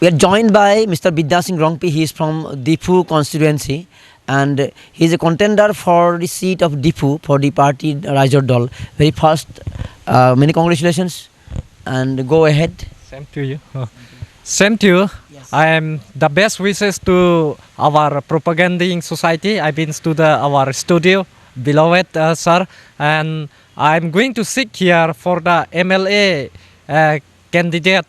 We are joined by Mr. Vidya Singh Rongphi. He is from Diphu constituency, and he is a contender for the seat of Diphu for the Party Raijor Dol. Very first, many congratulations, and go ahead. Same to you. Same to you. Yes. I am the best wishes to our propaganding society. I've been to our studio below it, sir, and I'm going to seek here for the MLA candidate.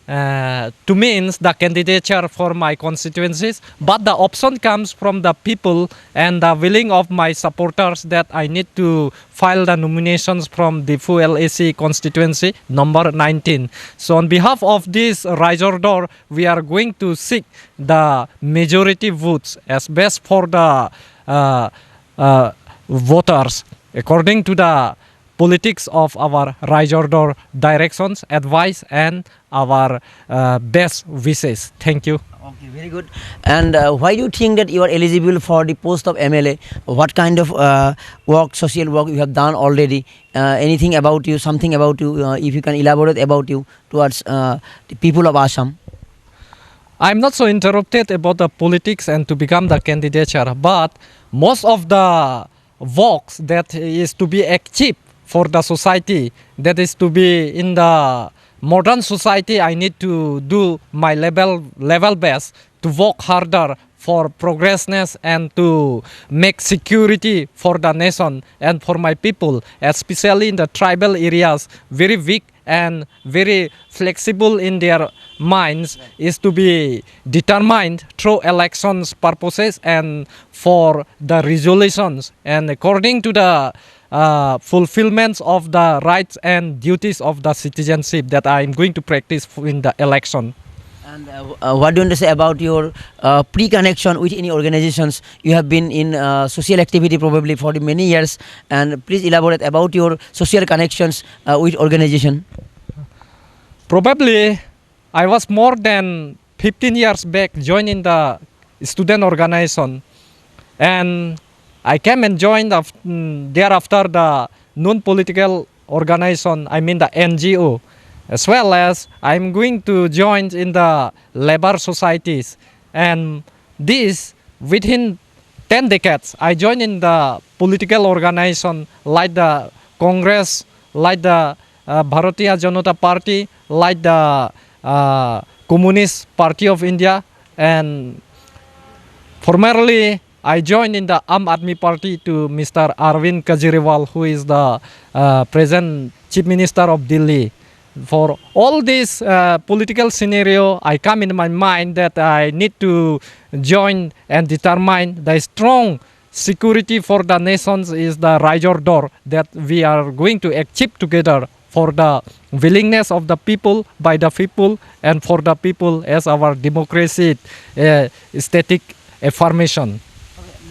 To means the candidature for my constituencies, but the option comes from the people and the willing of my supporters that I need to file the nominations from the Diphu LAC constituency number 19. So on behalf of this Raijor Dol, we are going to seek the majority votes as best for the voters according to the politics of our Raijor Dol directions, advice, and our best wishes. Thank you. Okay, very good. And why do you think that you are eligible for the post of MLA? What kind of work, social work you have done already? Anything about you, something about you, if you can elaborate about you towards the people of Assam? I'm not so interrupted about the politics and to become the candidature, but most of the works that is to be achieved for the society, that is to be in the modern society, I need to do my level best to work harder for progressness and to make security for the nation and for my people, especially in the tribal areas, very weak and very flexible in their minds, is to be determined through elections purposes and for the resolutions and according to the fulfillments of the rights and duties of the citizenship that I am going to practice in the election. And what do you want to say about your pre-connection with any organizations? You have been in social activity probably for many years, and please elaborate about your social connections with organization. Probably I was more than 15 years back joining the student organization, and I came and joined thereafter the non-political organization, I mean the NGO, as well as I'm going to join in the labor societies. And this, within 10 decades, I joined in the political organization like the Congress, like the Bharatiya Janata Party, like the Communist Party of India, and formerly I joined in the Aam Aadmi Party to Mr. Arvind Kejriwal, who is the present Chief Minister of Delhi. For all this political scenario, I come in my mind that I need to join and determine the strong security for the nations is the Raijor Dol that we are going to achieve together for the willingness of the people, by the people, and for the people as our democracy static affirmation.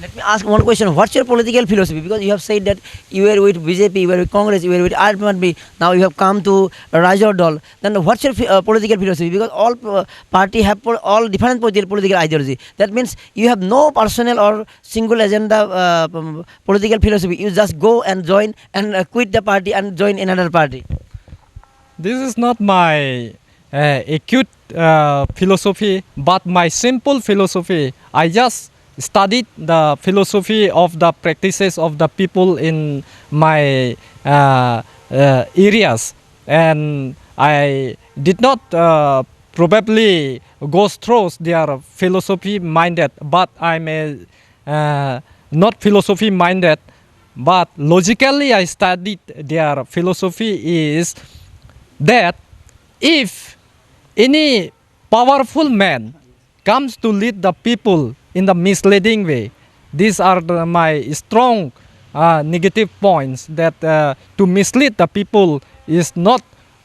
Let me ask one question. What's your political philosophy? Because you have said that you were with BJP, you were with Congress, you were with RMP, now you have come to Raijor Dol. Then what's your political philosophy? Because all party have all different political ideology. That means you have no personal or single agenda political philosophy. You just go and join and quit the party and join another party. This is not my acute philosophy, but my simple philosophy. I just studied the philosophy of the practices of the people in my areas, and I did not probably go through their philosophy minded, but I'm not philosophy minded, but logically I studied their philosophy is that if any powerful man comes to lead the people in the misleading way, these are my strong negative points, that to mislead the people is not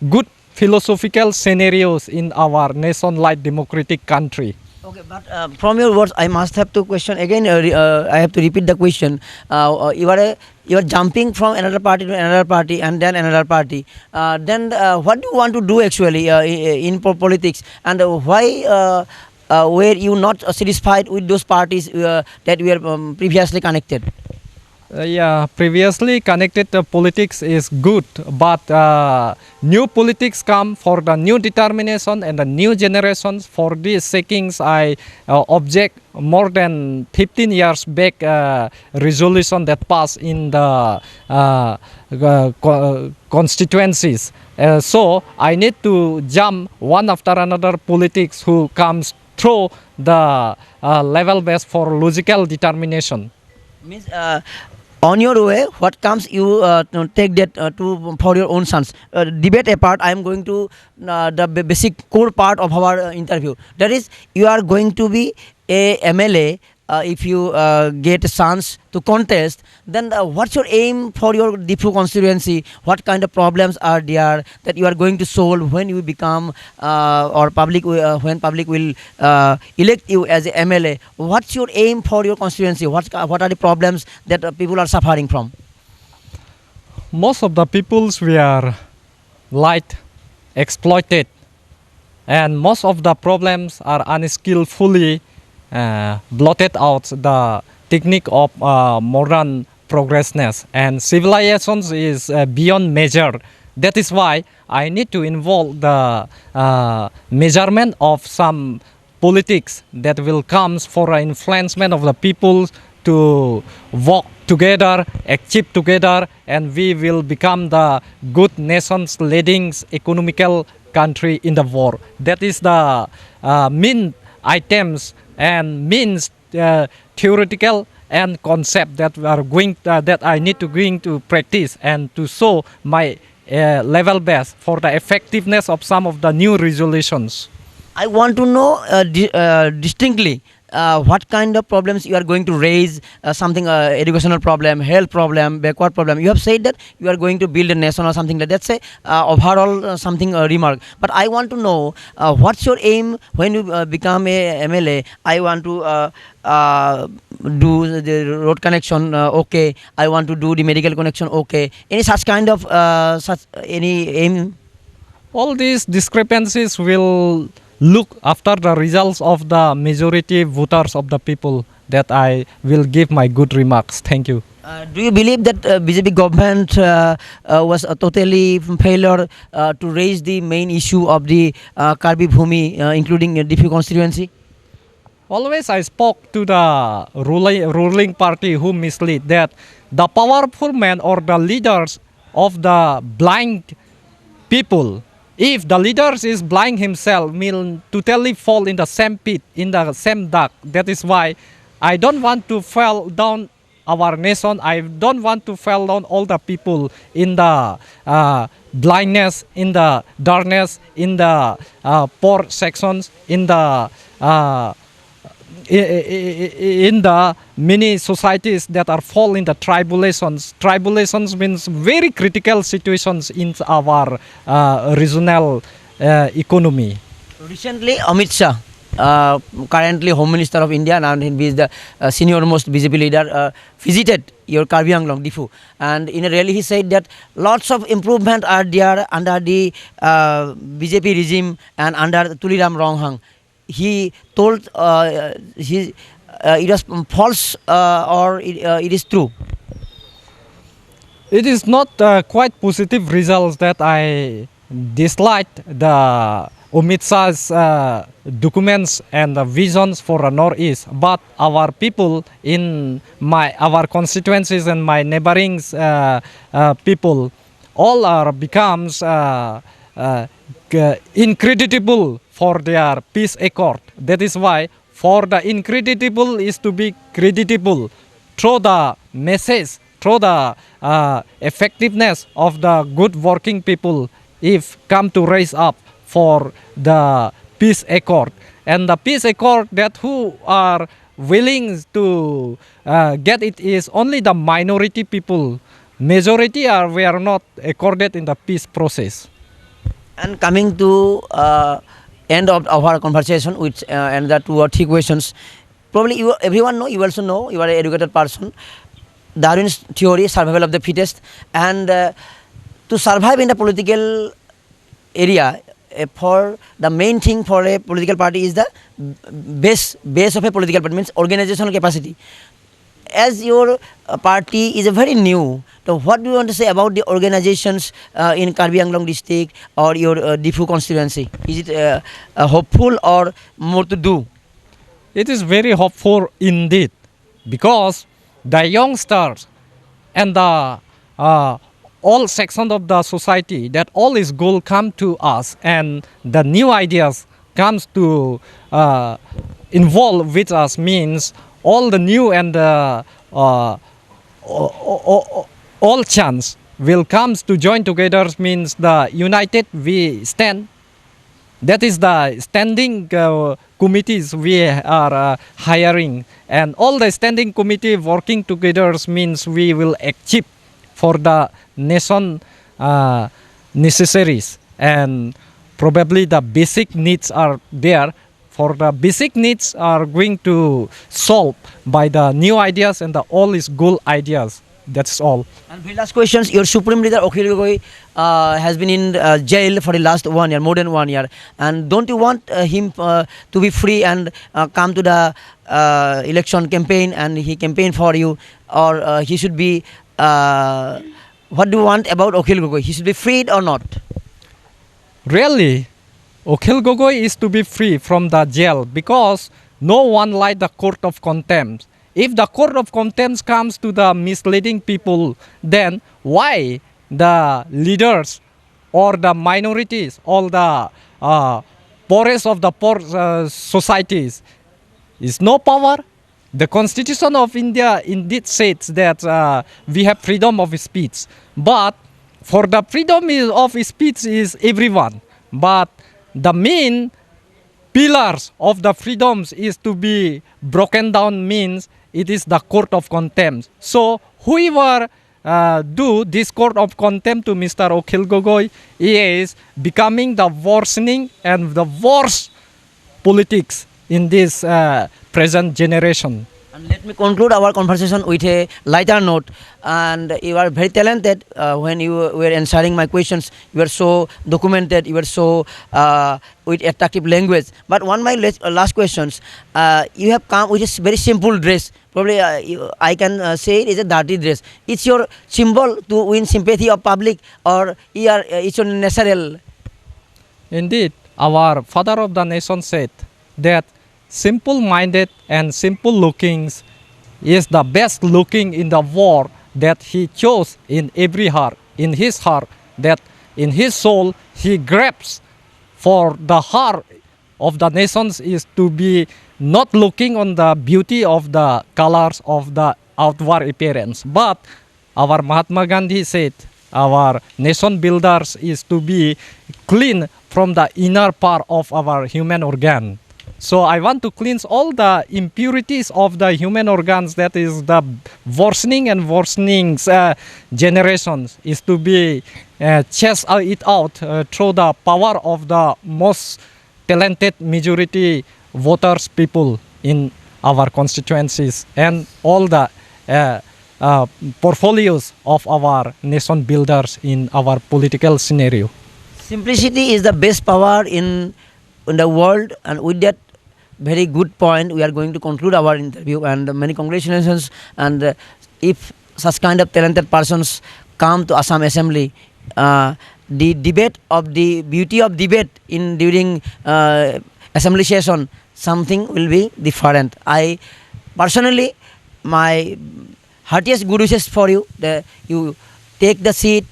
good philosophical scenarios in our nation-like democratic country. Okay, but from your words, I must have to question again. I have to repeat the question. You are jumping from another party to another party and then another party. Then what do you want to do actually in politics, and why were you not satisfied with those parties that were previously connected? Yeah, previously connected politics is good, but new politics come for the new determination and the new generations. For these seekings, I object more than 15 years back resolution that passed in the constituencies. So I need to jump one after another politics who comes through the level base for logical determination. Means on your way, what comes you to take that to for your own sons. Debate apart, I am going to the basic core part of our interview. That is, you are going to be a MLA. If you get a chance to contest, then what's your aim for your Diphu constituency? What kind of problems are there that you are going to solve when you become or public when public will elect you as a MLA? What's your aim for your constituency? What are the problems that people are suffering from? Most of the peoples were light exploited, and most of the problems are unskillfully blotted out the technique of modern progressness, and civilizations is beyond measure. That is why I need to involve the measurement of some politics that will comes for influencement of the people to work together, achieve together, and we will become the good nations leading economical country in the world. That is the main items and means theoretical and concept that we are going that I need to going to practice and to show my level best for the effectiveness of some of the new resolutions. I want to know distinctly what kind of problems you are going to raise, something educational problem, health problem, backward problem. You have said that you are going to build a nation or something like that. That's a overall something remark. But I want to know what's your aim when you become a MLA. I want to do the road connection, okay. I want to do the medical connection, okay. Any such kind of such any aim? All these discrepancies will look after the results of the majority voters of the people that I will give my good remarks. Thank you. Do you believe that BJP government was a totally failure to raise the main issue of the Karbi Bhumi, including Diphu constituency? Always I spoke to the ruling party who mislead that the powerful men or the leaders of the blind people, if the leaders is blind himself, will totally fall in the same pit, in the same dark. That is why I don't want to fall down our nation. I don't want to fall down all the people in the blindness, in the darkness, in the poor sections, in the many societies that are fall in the tribulations. Tribulations means very critical situations in our regional economy. Recently, Amit Shah, currently Home Minister of India, and he is the senior most BJP leader, visited your Karbi Anglong, Diphu. And in a rally, he said that lots of improvement are there under the BJP regime and under Tuliram Ronghang. He told it was false or it is true. It is not quite positive results that I disliked the Amit Shah's documents and the visions for the Northeast, but our people in our constituencies and my neighboring people all are becomes incredible for their peace accord. That is why for the incredible is to be creditable through the message, through the effectiveness of the good working people if come to raise up for the peace accord. And the peace accord that who are willing to get it is only the minority people. Majority we are not accorded in the peace process. And coming to end of our conversation with another 2 or 3 questions. Probably everyone know, you also know, you are an educated person. Darwin's theory, survival of the fittest, and to survive in the political area, for the main thing for a political party is the base of a political party, means organizational capacity. as your party is a very new, so what do you want to say about the organizations in Karbi Anglong district or your Diphu constituency? Is it hopeful or more to do? It is very hopeful indeed, because the youngsters and the all sections of the society, that all is goal come to us, and the new ideas comes to involve with us, means all the new and all chance will comes to join together, means the united we stand. That is the standing committees we are hiring, and all the standing committee working together means we will achieve for the nation necessaries, and probably the basic needs are there. For the basic needs are going to solve by the new ideas and the all is good ideas. That's all. And very last questions. Your Supreme Leader Akhil Gogoi has been in jail for the last 1 year, more than 1 year. And don't you want him to be free and come to the election campaign and he campaign for you, or he should be? What do you want about Akhil Gogoi? He should be freed or not? Really, Akhil Gogoi is to be free from the jail, because no one like the court of contempt. If the court of contempt comes to the misleading people, then why the leaders or the minorities, all the poorest of the poor societies, is no power? The Constitution of India indeed says that we have freedom of speech, but for the freedom of speech is everyone. But the main pillars of the freedoms is to be broken down, means it is the court of contempt. So whoever do this court of contempt to Mr. Akhil Gogoi is becoming the worsening and the worst politics in this present generation. And let me conclude our conversation with a lighter note. And you are very talented when you were answering my questions. You were so documented. You were so with attractive language. But one my last questions. You have come with a very simple dress. Probably I can say it is a dirty dress. It's your symbol to win sympathy of public, or it's your natural? Indeed, our father of the nation said that simple-minded and simple-looking is the best looking in the world, that he chose in every heart, in his heart, that in his soul he grabs for the heart of the nations is to be not looking on the beauty of the colors of the outward appearance, but our Mahatma Gandhi said our nation builders is to be clean from the inner part of our human organ. So I want to cleanse all the impurities of the human organs, that is the worsening and worsening generations, is to be chase it out through the power of the most talented majority voters people in our constituencies and all the portfolios of our nation builders in our political scenario. Simplicity is the best power in the world, and with that very good point we are going to conclude our interview, and many congratulations. And if such kind of talented persons come to Assam Assembly, the debate of the beauty of debate in during assembly session, something will be different. I personally, my heartiest good wishes for you that you take the seat,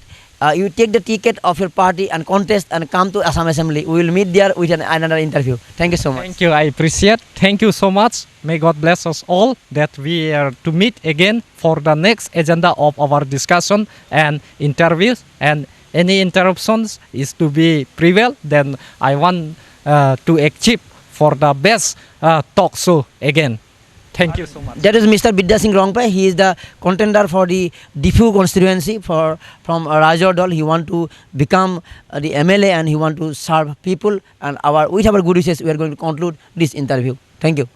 you take the ticket of your party and contest and come to Assam Assembly. We will meet there with another interview. Thank you so much. Thank you, I appreciate. Thank you so much. May God bless us all that we are to meet again for the next agenda of our discussion and interviews, and any interruptions is to be prevail. Then I want to achieve for the best talk show again. Thank you so much. That is Mr. Vidya Singh Rongphi. He is the contender for the Diphu constituency from Raijor Dol. He want to become the MLA and he want to serve people. And with our good wishes, we are going to conclude this interview. Thank you.